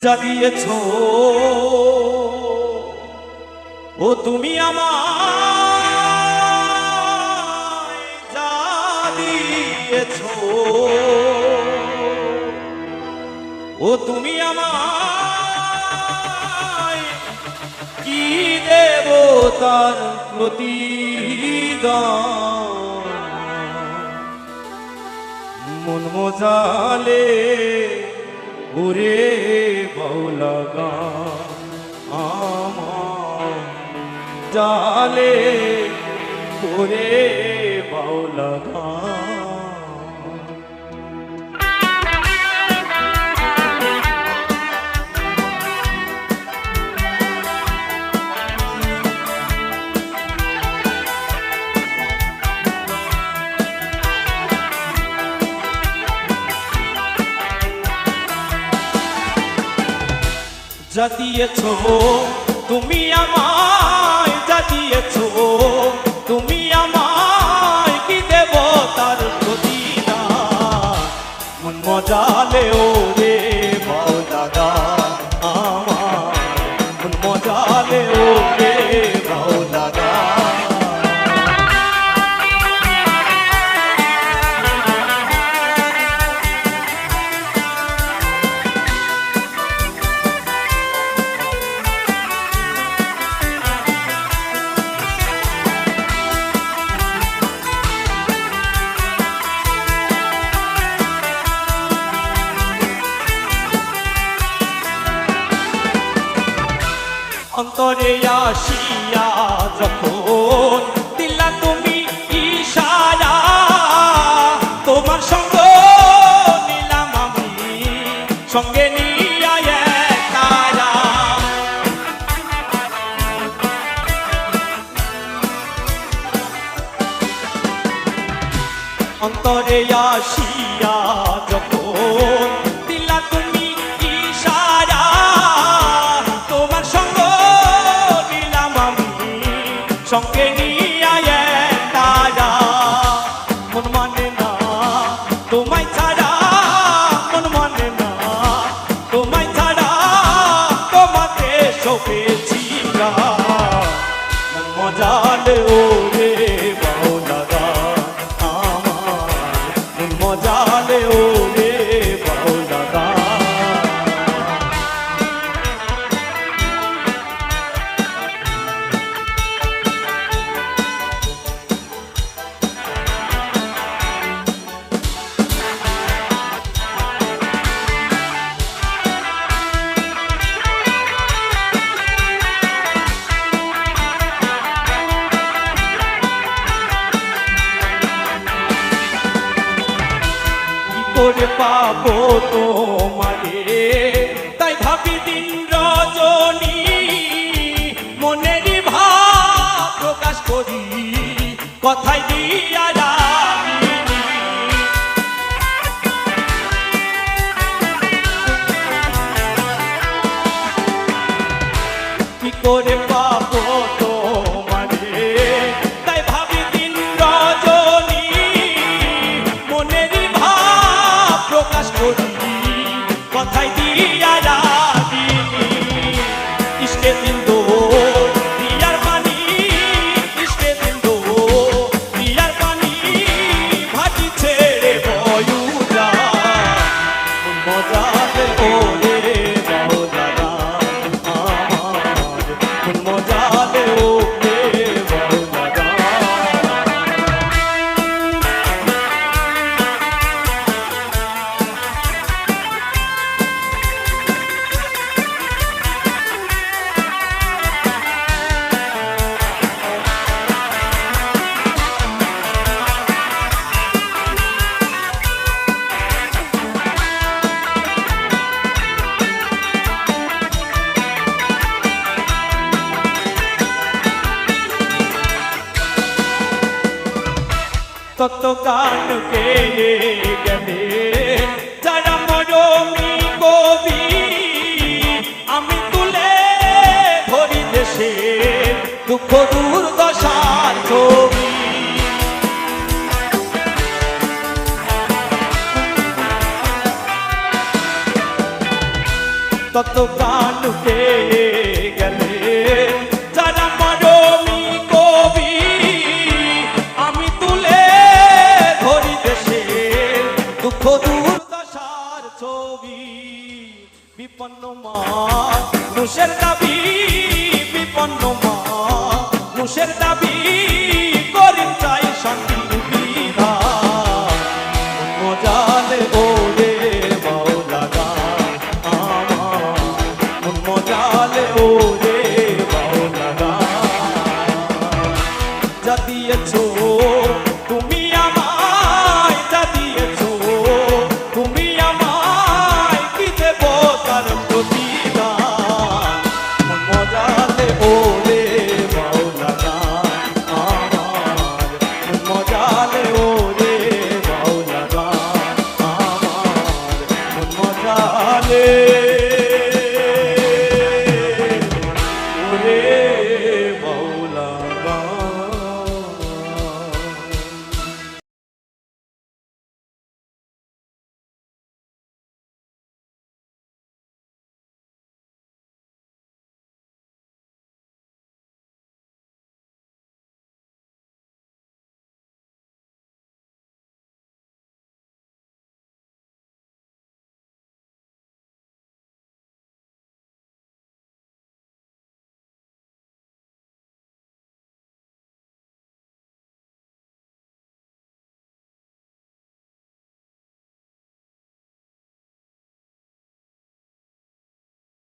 যা দিয়েছ ও তুমি আমায় যা দিয়েছ ও তুমি আমায় কি দেব তার প্রতিদান মন মজালে ওরে বাউলা গান আমার জালে ওরে বাউলা গান যা দিয়েছ তুমি আমায় যা দিয়েছ তুমি আমায় কি দেব তার প্রতিদান মন মজালে ওরে বাউলা গান আমার মন মজালে ওরে বাউলা গান অন্তরে আসিয়া যখন দিলা তুমি ইশারা তোমার সঙ্গ নিলাম আমি সঙ্গে নিয়া এক তারা অন্তরে আসিয়া যখন দিলা তুমি ইশারা তোমার সঙ্গ সঙ্গে নিয়া এক তারা মন মানে না তোমায় ছাড়া মন মানে না তোমায় ছাড়া তোমাকে সপেছি মন মজালে ওরে বাউলা গান আমার মন মজালে ওরে বাউলা গান করে পাবো তোমারে তাই ভাবি দিন রজনী মনেরই ভাব প্রকাশ করি কথাই দিয়া রাখিনি কি করে পাবো তোমারে তাই ভাবি দিন রজনী মনেরই প্রকাশ করি কথাই দিয়া রাখিনি ইষ্টে দিন্দো দিয়ার পানি ইষ্টে দিন্দো দিয়ার পানি ভাটি ছেড়ে বয়ুরা মজালে ওরে বাউলা গান আমার মজালে ওরে বাউলা গান তত গান গেয়ে গেলে যারা মরমী কবি আমি তুলে ধরি দেশে দুঃখ দুর্দশার ছবি কত গান কে গেলে যারা মরমী কবি আমি তুলে ধরি দেশের দুঃখ দুর্দশার ছবি বিপন্ন মানুষের দাবি বিপন্ন মানুষের দাবি করিম চাই শান্তি